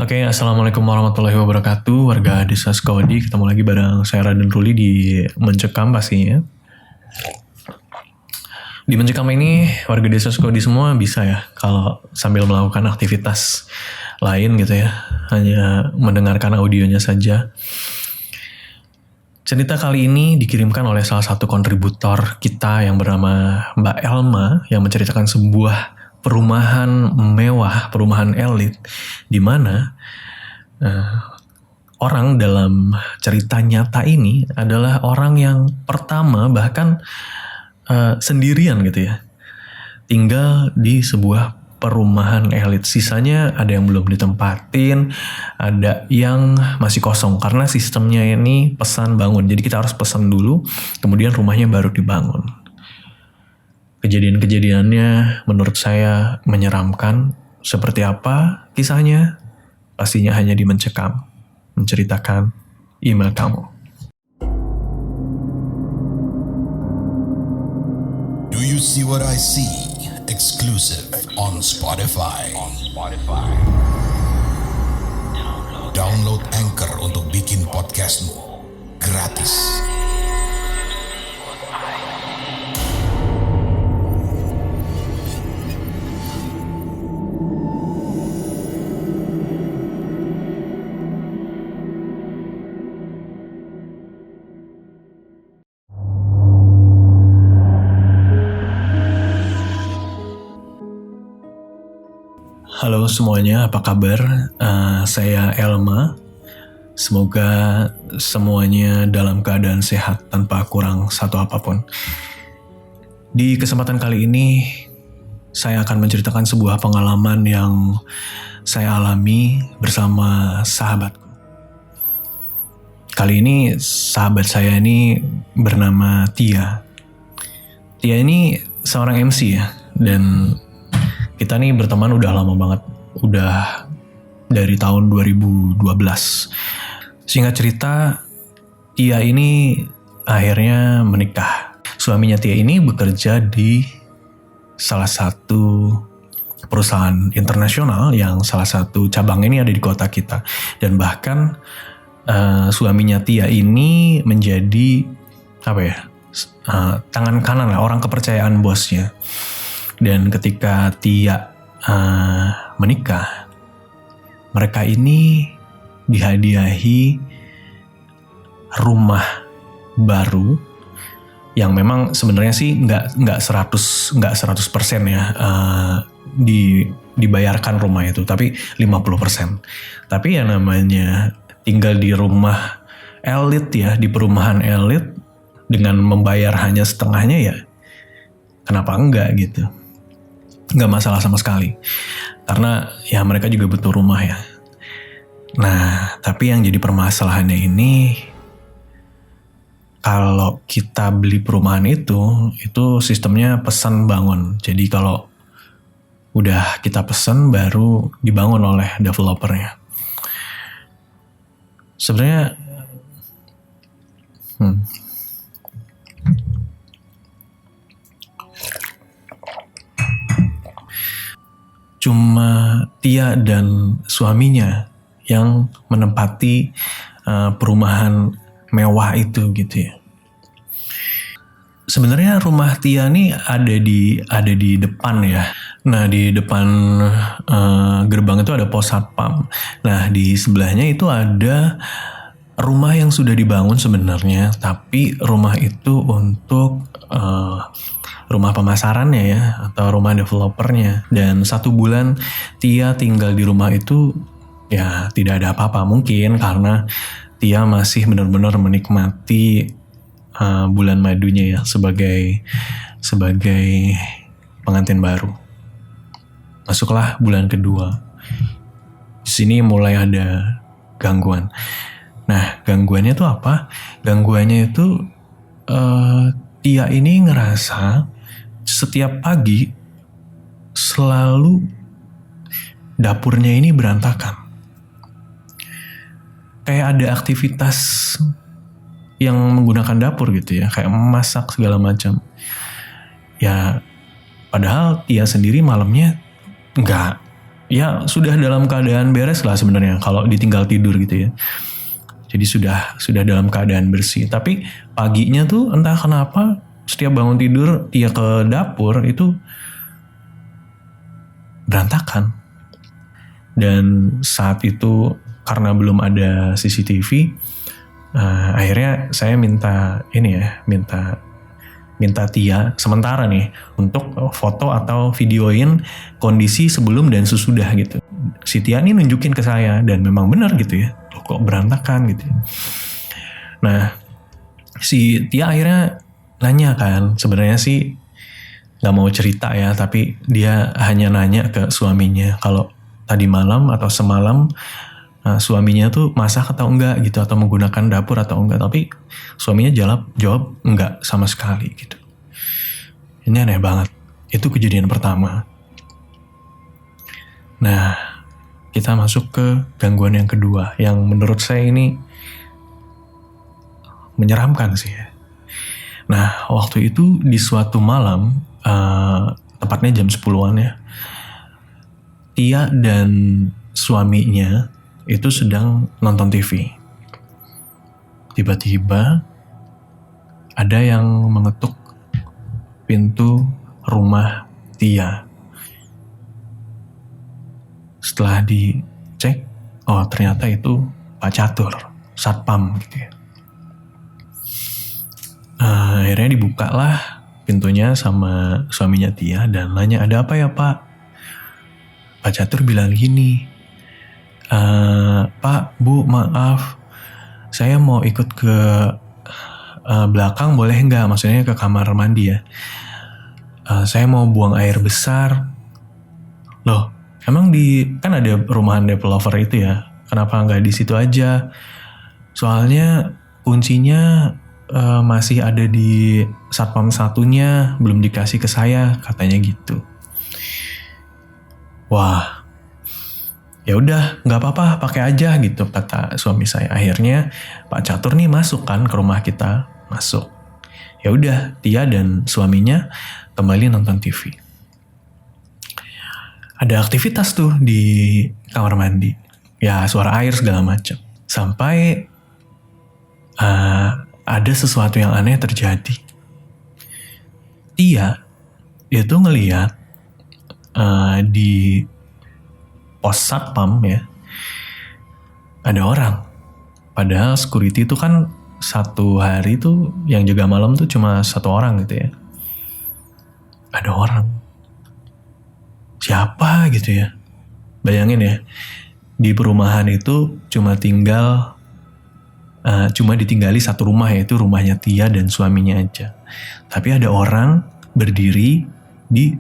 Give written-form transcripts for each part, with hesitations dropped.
Oke, Assalamualaikum warahmatullahi wabarakatuh. Warga Desa Sukawadi, ketemu lagi bareng saya Raden Ruli di Mencekam pastinya. Di Mencekam ini, warga Desa Sukawadi semua bisa ya, kalau sambil melakukan aktivitas lain gitu ya, hanya mendengarkan audionya saja. Cerita kali ini dikirimkan oleh salah satu kontributor kita yang bernama Mbak Elma, yang menceritakan sebuah perumahan mewah, perumahan elit, di mana orang dalam cerita nyata ini adalah orang yang pertama bahkan sendirian gitu ya, tinggal di sebuah perumahan elit. Sisanya ada yang belum ditempatin, ada yang masih kosong karena sistemnya ini pesan bangun. Jadi kita harus pesan dulu, kemudian rumahnya baru dibangun. Kejadian-kejadiannya menurut saya menyeramkan. Seperti apa kisahnya? Pastinya hanya di Mencekam, menceritakan email kamu. Do you see what I see? Exclusive on Spotify. Download Anchor untuk bikin podcastmu gratis. Halo semuanya, apa kabar? Saya Elma. Semoga semuanya dalam keadaan sehat tanpa kurang satu apapun. Di kesempatan kali ini, saya akan menceritakan sebuah pengalaman yang saya alami bersama sahabatku. Kali ini sahabat saya ini bernama Tia. Tia ini seorang MC ya, dan kita nih berteman udah lama banget, udah dari tahun 2012. Singkat cerita, Tia ini akhirnya menikah. Suaminya Tia ini bekerja di salah satu perusahaan internasional yang salah satu cabang ini ada di kota kita. Dan bahkan suaminya Tia ini menjadi tangan kanan lah, orang kepercayaan bosnya. Dan ketika Tia menikah, mereka ini dihadiahi rumah baru yang memang sebenarnya sih nggak 100% ya dibayarkan rumah itu, tapi 50%. Tapi ya namanya tinggal di rumah elit ya, di perumahan elit dengan membayar hanya setengahnya ya, kenapa enggak gitu. Nggak masalah sama sekali. Karena ya mereka juga butuh rumah ya. Nah, tapi yang jadi permasalahannya ini, kalau kita beli perumahan itu sistemnya pesan bangun. Jadi kalau udah kita pesan baru dibangun oleh developernya. Sebenarnya cuma Tia dan suaminya yang menempati perumahan mewah itu gitu ya. Sebenarnya rumah Tia nih ada di depan ya. Nah, di depan gerbang itu ada pos satpam. Nah, di sebelahnya itu ada rumah yang sudah dibangun sebenarnya, tapi rumah itu untuk rumah pemasarannya ya, atau rumah developernya. Dan 1 bulan Tia tinggal di rumah itu ya tidak ada apa-apa. Mungkin karena Tia masih benar-benar menikmati bulan madunya ya, sebagai pengantin baru. Masuklah bulan kedua. Di sini mulai ada gangguan. Nah, gangguannya itu apa? Gangguannya itu Tia ini ngerasa setiap pagi selalu dapurnya ini berantakan. Kayak ada aktivitas yang menggunakan dapur gitu ya, kayak memasak segala macam. Ya, padahal Tia sendiri malamnya nggak ya sudah dalam keadaan beres lah sebenarnya kalau ditinggal tidur gitu ya. Jadi sudah dalam keadaan bersih. Tapi paginya tuh entah kenapa setiap bangun tidur Tia ke dapur itu berantakan. Dan saat itu karena belum ada CCTV, akhirnya saya minta Tia sementara nih untuk foto atau videoin kondisi sebelum dan sesudah gitu. Si Tia nih nunjukin ke saya dan memang benar gitu ya. Loh, kok berantakan gitu. Nah, si Tia akhirnya nanya kan, sebenarnya sih nggak mau cerita ya, tapi dia hanya nanya ke suaminya kalau tadi malam atau semalam suaminya tuh masak atau enggak gitu, atau menggunakan dapur atau enggak. Tapi suaminya jawab enggak sama sekali gitu. Ini aneh banget. Itu kejadian pertama. Nah, kita masuk ke gangguan yang kedua, yang menurut saya ini menyeramkan sih ya. Nah, waktu itu di suatu malam, tepatnya jam 10-an ya, Tia dan suaminya itu sedang nonton TV. Tiba-tiba ada yang mengetuk pintu rumah Tia. Setelah dicek, oh ternyata itu Pak Catur, satpam gitu ya. Akhirnya dibukalah pintunya sama suaminya Tia dan nanya, ada apa ya Pak? Pak Catur bilang gini, Pak, Bu, maaf, saya mau ikut ke belakang boleh nggak? Maksudnya ke kamar mandi ya. Saya mau buang air besar. Loh, emang kan ada perumahan developer itu ya? Kenapa nggak di situ aja? Soalnya kuncinya masih ada di satpam satunya, belum dikasih ke saya, katanya gitu. Wah, ya udah nggak apa-apa pakai aja gitu kata suami saya. Akhirnya Pak Catur nih masuk kan ke rumah kita, masuk. Ya udah Tia dan suaminya kembali nonton TV. Ada aktivitas tuh di kamar mandi, ya suara air segala macam. Sampai ada sesuatu yang aneh terjadi. Tia itu ngelihat di pos satpam ya, ada orang. Padahal security itu kan satu hari tuh yang jaga malam tuh cuma satu orang gitu ya. Ada orang. Siapa gitu ya. Bayangin ya, di perumahan itu cuma ditinggali satu rumah, yaitu rumahnya Tia dan suaminya aja. Tapi ada orang berdiri di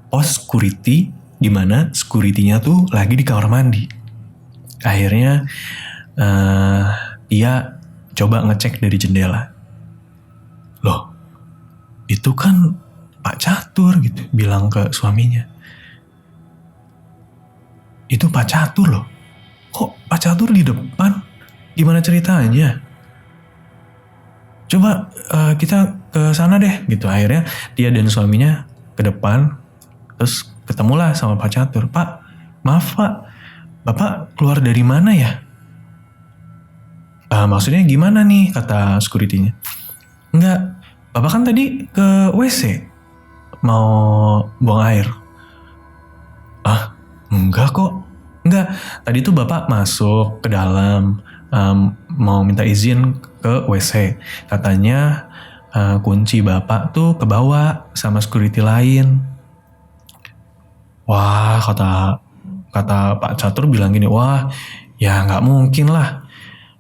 pos security, di mana security-nya tuh lagi di kamar mandi. Akhirnya Tia coba ngecek dari jendela. Loh, itu kan Pak Catur gitu, bilang ke suaminya. Itu Pak Catur loh. Kok Pak Catur di depan? Gimana ceritanya? Coba kita ke sana deh gitu. Akhirnya Tia dan suaminya ke depan, terus ketemulah sama Pak Catur. Pak, maaf Pak, Bapak keluar dari mana ya? Maksudnya gimana nih, kata security-nya. Enggak, Bapak kan tadi ke WC mau buang air. Enggak kok. Enggak, tadi tuh Bapak masuk ke dalam mau minta izin ke WC. Katanya kunci Bapak tuh kebawa sama security lain. Wah, kata Pak Catur bilang gini, wah ya nggak mungkin lah.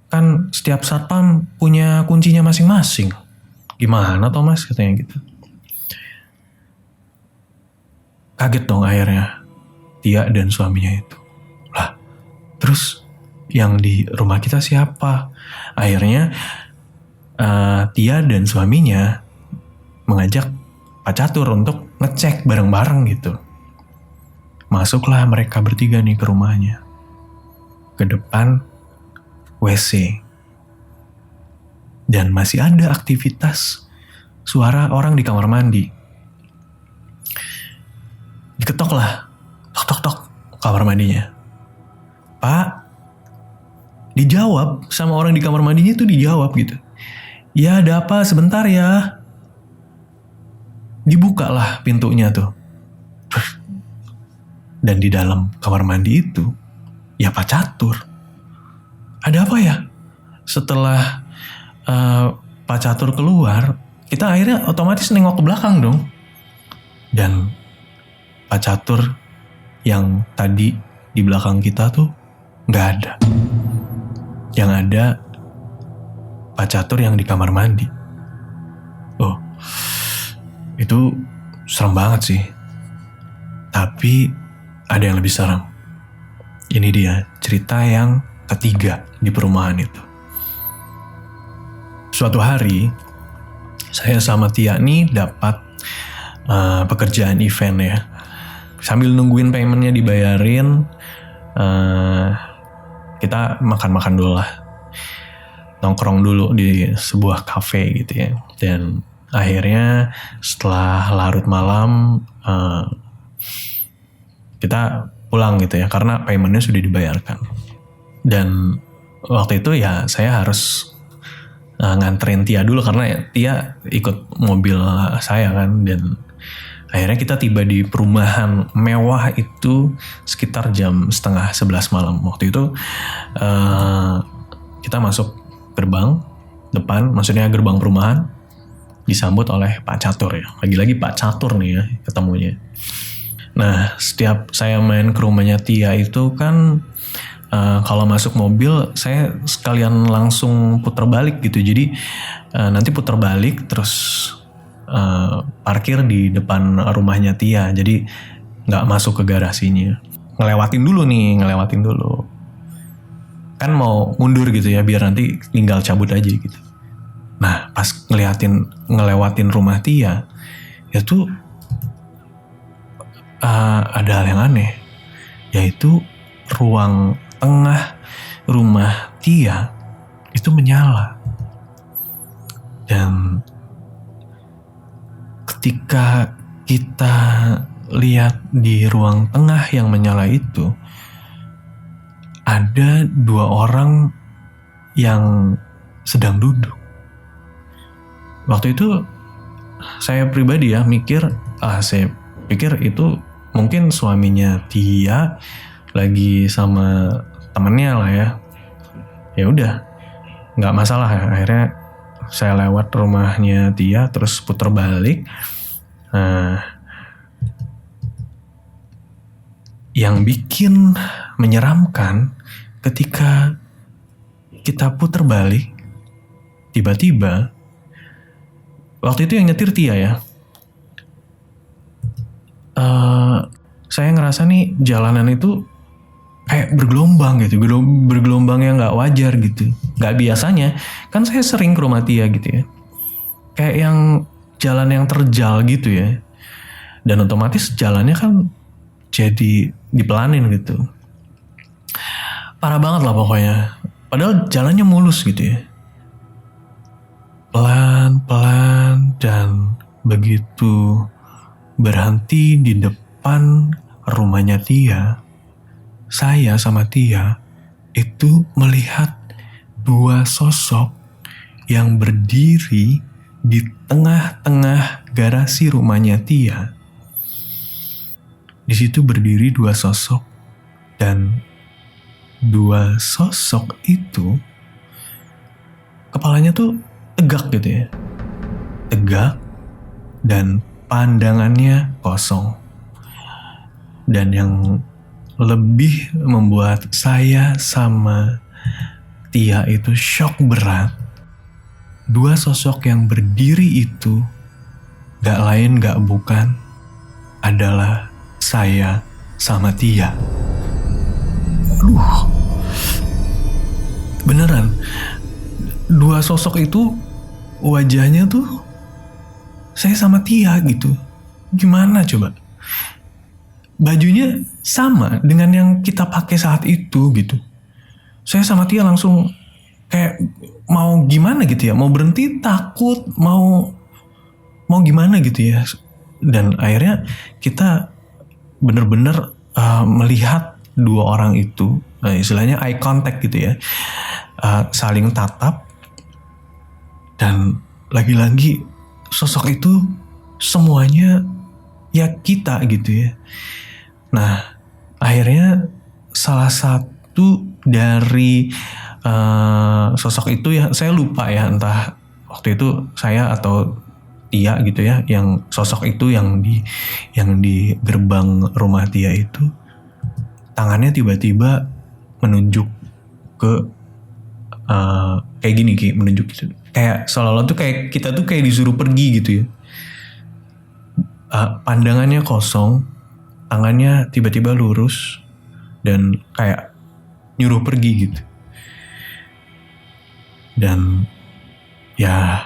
Kan setiap satpam punya kuncinya masing-masing. Gimana Thomas, katanya gitu. Kaget dong akhirnya Tia dan suaminya itu. Lah, terus yang di rumah kita siapa? Akhirnya Tia dan suaminya mengajak Pak Catur untuk ngecek bareng-bareng gitu. Masuklah mereka bertiga nih ke rumahnya. Ke depan WC. Dan masih ada aktivitas suara orang di kamar mandi. Diketok lah. Tok tok tok. kamar mandinya. Pak, dijawab sama orang di kamar mandinya tuh, dijawab gitu. Ya ada apa, sebentar ya. Dibuka lah pintunya tuh. Dan di dalam kamar mandi itu, ya Pak Catur. Ada apa ya? Setelah Pak Catur keluar, kita akhirnya otomatis nengok ke belakang dong. Dan Pak Catur yang tadi di belakang kita tuh gak ada. Yang ada Pak Catur yang di kamar mandi. Oh, itu serem banget sih. Tapi ada yang lebih serem. Ini dia cerita yang ketiga di perumahan itu. Suatu hari, saya sama Tia nih dapat pekerjaan event ya. Sambil nungguin paymentnya dibayarin, kita makan-makan dulu lah. Nongkrong dulu di sebuah cafe gitu ya. Dan akhirnya setelah larut malam, kita pulang gitu ya. Karena paymentnya sudah dibayarkan. Dan waktu itu ya saya harus nganterin Tia dulu. Karena Tia ikut mobil saya kan. Dan akhirnya kita tiba di perumahan mewah itu sekitar jam 10:30 malam. Waktu itu kita masuk gerbang depan, maksudnya gerbang perumahan, disambut oleh Pak Catur ya. Lagi-lagi Pak Catur nih ya ketemunya. Nah, setiap saya main ke rumahnya Tia itu kan kalau masuk mobil saya sekalian langsung puter balik gitu. Jadi nanti puter balik terus parkir di depan rumahnya Tia. Jadi nggak masuk ke garasinya. Ngelewatin dulu. Kan mau mundur gitu ya, biar nanti tinggal cabut aja gitu. Nah, pas ngelewatin rumah Tia, itu ada hal yang aneh. Yaitu ruang tengah rumah Tia itu menyala. Dan ketika kita lihat di ruang tengah yang menyala itu, ada 2 orang yang sedang duduk. Waktu itu saya pribadi ya saya pikir itu mungkin suaminya Tia lagi sama temennya lah ya. Ya udah, nggak masalah ya. Akhirnya saya lewat rumahnya Tia terus putar balik. Nah, yang bikin menyeramkan ketika kita putar balik, tiba-tiba waktu itu yang nyetir Tia ya. Saya ngerasa nih jalanan itu kayak bergelombang gitu, bergelombang yang nggak wajar gitu, nggak biasanya. Kan saya sering ke rumah Tia gitu ya, kayak yang jalan yang terjal gitu ya, dan otomatis jalannya kan jadi dipelanin gitu. Parah banget lah pokoknya. Padahal jalannya mulus gitu ya. Pelan-pelan dan begitu berhenti di depan rumahnya Tia, saya sama Tia itu melihat 2 sosok yang berdiri di tengah-tengah garasi rumahnya Tia. Di situ berdiri 2 sosok, dan 2 sosok itu kepalanya tuh tegak gitu ya. Tegak dan pandangannya kosong. Dan yang lebih membuat saya sama Tia itu shock berat, 2 sosok yang berdiri itu gak lain gak bukan adalah saya sama Tia. Aduh, beneran 2 sosok itu wajahnya tuh saya sama Tia gitu. Gimana coba? Bajunya sama dengan yang kita pakai saat itu gitu. Saya sama Tia langsung kayak mau gimana gitu ya, mau berhenti, takut, mau gimana gitu ya. Dan akhirnya kita bener-bener melihat dua orang itu, istilahnya eye contact gitu ya, saling tatap, dan lagi-lagi sosok itu semuanya ya kita gitu ya. Nah akhirnya salah satu dari sosok itu ya, saya lupa ya, entah waktu itu saya atau Tia gitu ya, yang sosok itu yang di gerbang rumah Tia itu, tangannya tiba-tiba menunjuk ke kayak gini, kayak menunjuk gitu, kayak seolah-olah tuh kayak kita tuh kayak disuruh pergi gitu ya. Pandangannya kosong, tangannya tiba-tiba lurus dan kayak nyuruh pergi gitu. Dan ya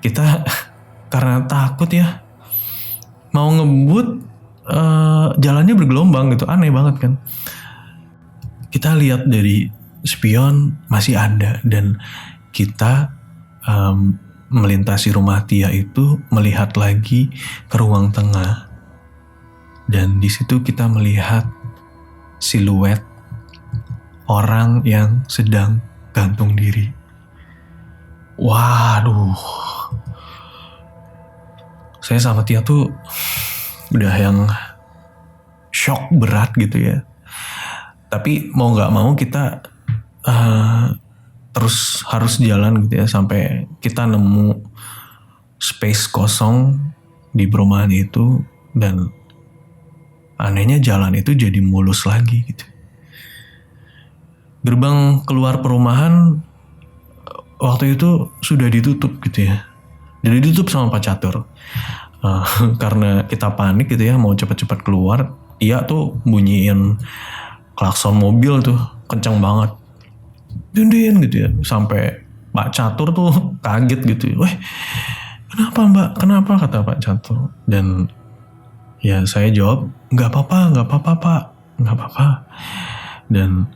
kita karena takut ya, mau ngebut jalannya bergelombang gitu, aneh banget kan. Kita lihat dari spion masih ada, dan kita melintasi rumah Tia itu melihat lagi ke ruang tengah, dan di situ kita melihat siluet orang yang sedang gantung diri. Waduh, saya sama Tia tuh udah yang shock berat gitu ya. Tapi mau nggak mau kita terus harus jalan gitu ya, sampai kita nemu space kosong di perumahan itu, dan anehnya jalan itu jadi mulus lagi gitu. Gerbang keluar perumahan waktu itu sudah ditutup gitu ya. Jadi ditutup sama Pak Catur. Karena kita panik gitu ya, mau cepat-cepat keluar. Iya tuh bunyiin klakson mobil tuh kencang banget. Dindin gitu ya. Sampai Pak Catur tuh kaget gitu ya. Weh, kenapa Mbak? Kenapa, kata Pak Catur. Dan ya saya jawab, nggak apa-apa Pak. Nggak apa-apa. Dan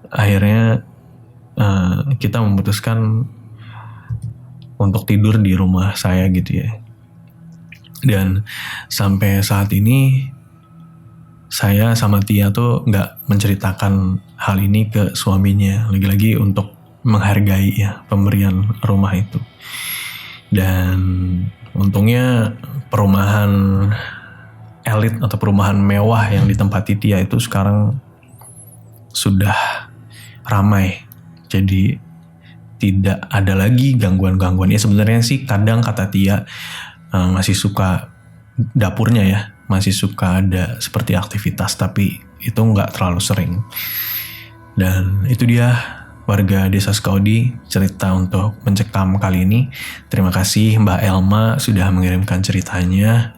akhirnya kita memutuskan untuk tidur di rumah saya gitu ya. Dan sampai saat ini saya sama Tia tuh nggak menceritakan hal ini ke suaminya, lagi-lagi untuk menghargai ya pemberian rumah itu. Dan untungnya perumahan elit atau perumahan mewah yang ditempati Tia itu sekarang sudah ramai, jadi tidak ada lagi gangguan-gangguan. Ya sebenarnya sih kadang kata Tia masih suka dapurnya ya, masih suka ada seperti aktivitas, tapi itu nggak terlalu sering. Dan itu dia warga Desa Sukawedi, cerita untuk mencekam kali ini. Terima kasih Mbak Elma sudah mengirimkan ceritanya.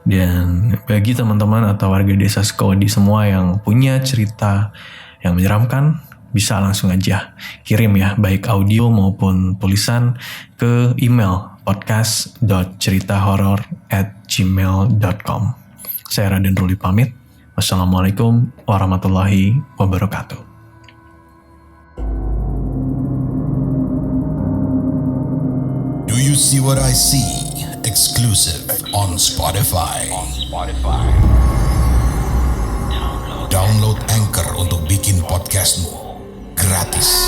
Dan bagi teman-teman atau warga Desa Sukawedi semua yang punya cerita yang menyeramkan, bisa langsung aja kirim ya, baik audio maupun tulisan ke email podcast.ceritahoror@gmail.com. Saya Raden Ruli pamit. Wassalamualaikum warahmatullahi wabarakatuh. Do you see what I see? Exclusive on Spotify. Download Anchor untuk bikin podcastmu gratis.